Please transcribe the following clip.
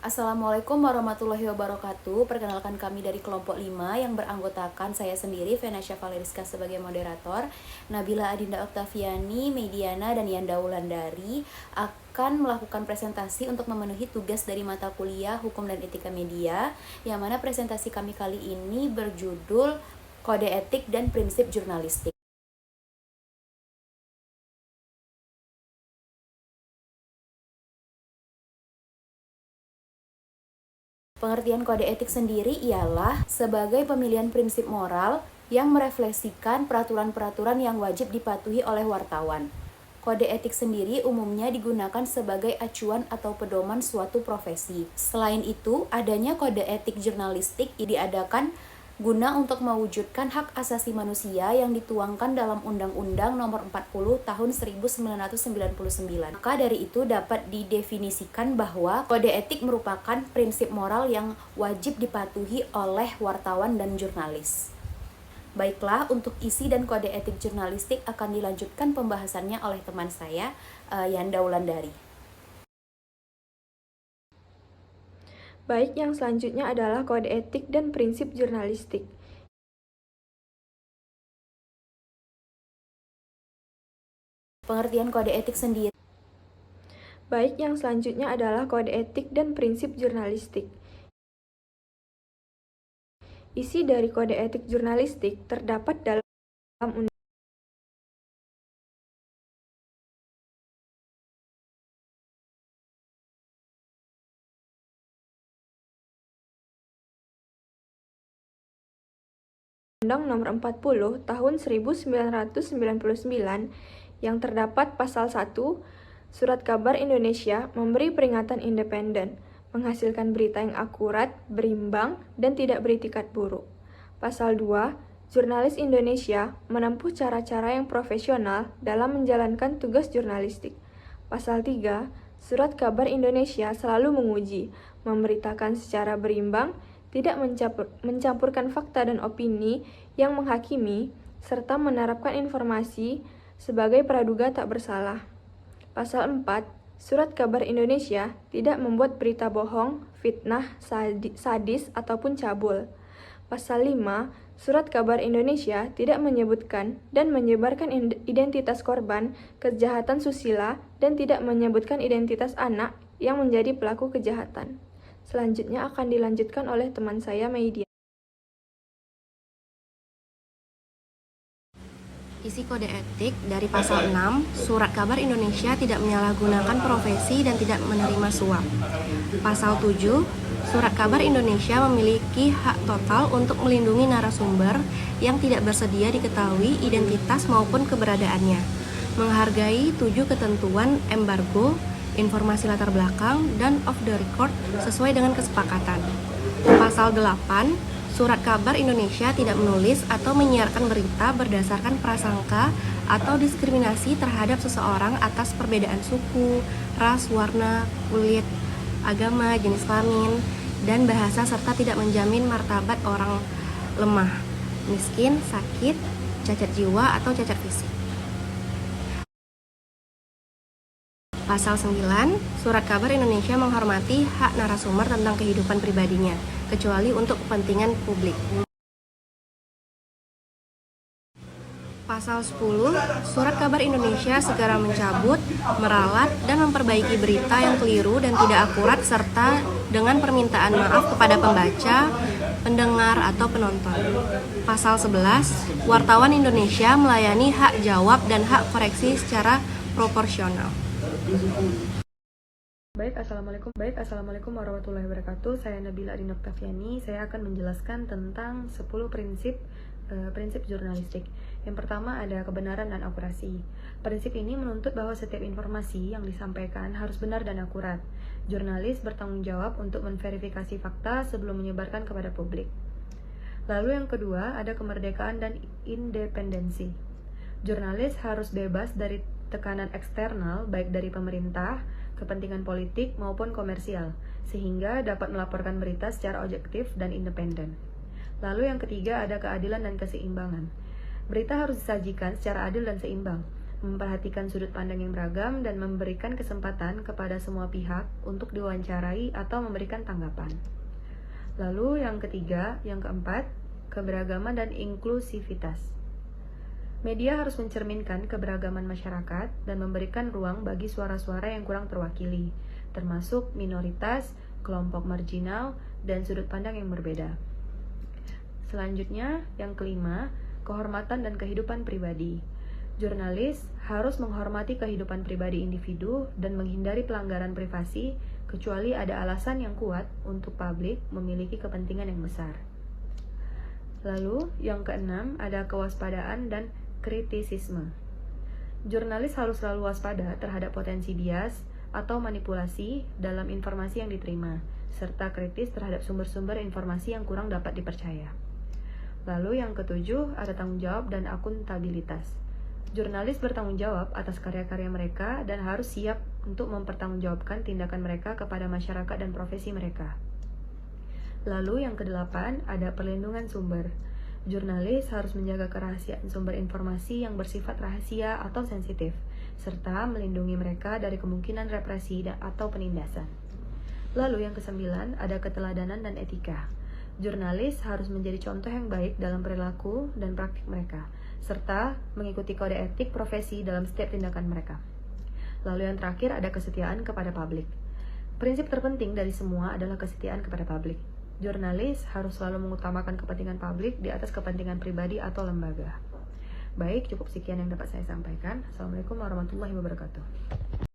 Assalamualaikum warahmatullahi wabarakatuh. Perkenalkan kami dari kelompok 5 yang beranggotakan saya sendiri, Venasya Valeriska sebagai moderator, Nabila Adinda Oktaviani, Mediana, dan Yanda Wulandari akan melakukan presentasi untuk memenuhi tugas dari mata kuliah Hukum dan Etika Media, yang mana presentasi kami kali ini berjudul Kode Etik dan Prinsip Jurnalistik. Pengertian kode etik sendiri ialah sebagai pemilihan prinsip moral yang merefleksikan peraturan-peraturan yang wajib dipatuhi oleh wartawan. Kode etik sendiri umumnya digunakan sebagai acuan atau pedoman suatu profesi. Selain itu, adanya kode etik jurnalistik diadakan guna untuk mewujudkan hak asasi manusia yang dituangkan dalam Undang-Undang Nomor 40 Tahun 1999. Maka dari itu dapat didefinisikan bahwa kode etik merupakan prinsip moral yang wajib dipatuhi oleh wartawan dan jurnalis. Baiklah, untuk isi dan kode etik jurnalistik akan dilanjutkan pembahasannya oleh teman saya, Yanda Wulandari. Baik, yang selanjutnya adalah kode etik dan prinsip jurnalistik. Pengertian kode etik sendiri. Baik, yang selanjutnya adalah kode etik dan prinsip jurnalistik. Isi dari kode etik jurnalistik terdapat dalam Undang Nomor 40 Tahun 1999 yang terdapat pasal 1, Surat Kabar Indonesia memberi peringatan independen, menghasilkan berita yang akurat, berimbang, dan tidak beritikat buruk. Pasal 2, jurnalis Indonesia menempuh cara-cara yang profesional dalam menjalankan tugas jurnalistik. Pasal 3, Surat Kabar Indonesia selalu menguji, memberitakan secara berimbang, tidak mencampurkan fakta dan opini yang menghakimi, serta menerapkan informasi sebagai praduga tak bersalah. Pasal 4, Surat Kabar Indonesia tidak membuat berita bohong, fitnah, sadis, ataupun cabul. Pasal 5, Surat Kabar Indonesia tidak menyebutkan dan menyebarkan identitas korban kejahatan susila dan tidak menyebutkan identitas anak yang menjadi pelaku kejahatan. Selanjutnya akan dilanjutkan oleh teman saya, Media. Isi kode etik dari pasal 6, Surat Kabar Indonesia tidak menyalahgunakan profesi dan tidak menerima suap. Pasal 7, Surat Kabar Indonesia memiliki hak total untuk melindungi narasumber yang tidak bersedia diketahui identitas maupun keberadaannya, menghargai 7 ketentuan embargo, informasi latar belakang, dan off the record sesuai dengan kesepakatan. Pasal 8, Surat Kabar Indonesia tidak menulis atau menyiarkan berita berdasarkan prasangka atau diskriminasi terhadap seseorang atas perbedaan suku, ras, warna, kulit, agama, jenis kelamin, dan bahasa, serta tidak menjamin martabat orang lemah, miskin, sakit, cacat jiwa, atau cacat fisik. Pasal 9, Surat Kabar Indonesia menghormati hak narasumber tentang kehidupan pribadinya, kecuali untuk kepentingan publik. Pasal 10, Surat Kabar Indonesia segera mencabut, meralat, dan memperbaiki berita yang keliru dan tidak akurat serta dengan permintaan maaf kepada pembaca, pendengar, atau penonton. Pasal 11, wartawan Indonesia melayani hak jawab dan hak koreksi secara proporsional. Baik, Assalamualaikum warahmatullahi wabarakatuh. Saya Nabila Adinda Oktaviani. Saya akan menjelaskan tentang 10 prinsip jurnalistik. Yang pertama ada kebenaran dan akurasi. Prinsip ini menuntut bahwa setiap informasi yang disampaikan harus benar dan akurat. Jurnalis bertanggung jawab untuk memverifikasi fakta sebelum menyebarkan kepada publik. Lalu yang kedua ada kemerdekaan dan independensi. Jurnalis harus bebas dari tekanan eksternal baik dari pemerintah, kepentingan politik maupun komersial, sehingga dapat melaporkan berita secara objektif dan independen. Lalu yang ketiga ada keadilan dan keseimbangan. Berita harus disajikan secara adil dan seimbang. memperhatikan sudut pandang yang beragam, dan memberikan kesempatan kepada semua pihak untuk diwawancarai atau memberikan tanggapan. Lalu yang keempat, keberagaman dan inklusivitas. Media harus mencerminkan keberagaman masyarakat dan memberikan ruang bagi suara-suara yang kurang terwakili, termasuk minoritas, kelompok marginal, dan sudut pandang yang berbeda. Selanjutnya, yang kelima, kehormatan dan kehidupan pribadi. Jurnalis harus menghormati kehidupan pribadi individu dan menghindari pelanggaran privasi kecuali ada alasan yang kuat untuk publik memiliki kepentingan yang besar. Lalu, yang keenam, ada kewaspadaan dan kritisisme. Jurnalis harus selalu waspada terhadap potensi bias atau manipulasi dalam informasi yang diterima, serta kritis terhadap sumber-sumber informasi yang kurang dapat dipercaya. Lalu yang ketujuh, ada tanggung jawab dan akuntabilitas. Jurnalis bertanggung jawab atas karya-karya mereka dan harus siap untuk mempertanggungjawabkan tindakan mereka kepada masyarakat dan profesi mereka. Lalu yang kedelapan, ada perlindungan sumber. Jurnalis harus menjaga kerahasiaan sumber informasi yang bersifat rahasia atau sensitif, serta melindungi mereka dari kemungkinan represi atau penindasan. Lalu yang kesembilan, ada keteladanan dan etika. Jurnalis harus menjadi contoh yang baik dalam perilaku dan praktik mereka, serta mengikuti kode etik profesi dalam setiap tindakan mereka. Lalu yang terakhir, ada kesetiaan kepada publik. Prinsip terpenting dari semua adalah kesetiaan kepada publik. Jurnalis harus selalu mengutamakan kepentingan publik di atas kepentingan pribadi atau lembaga. Baik, cukup sekian yang dapat saya sampaikan. Assalamualaikum warahmatullahi wabarakatuh.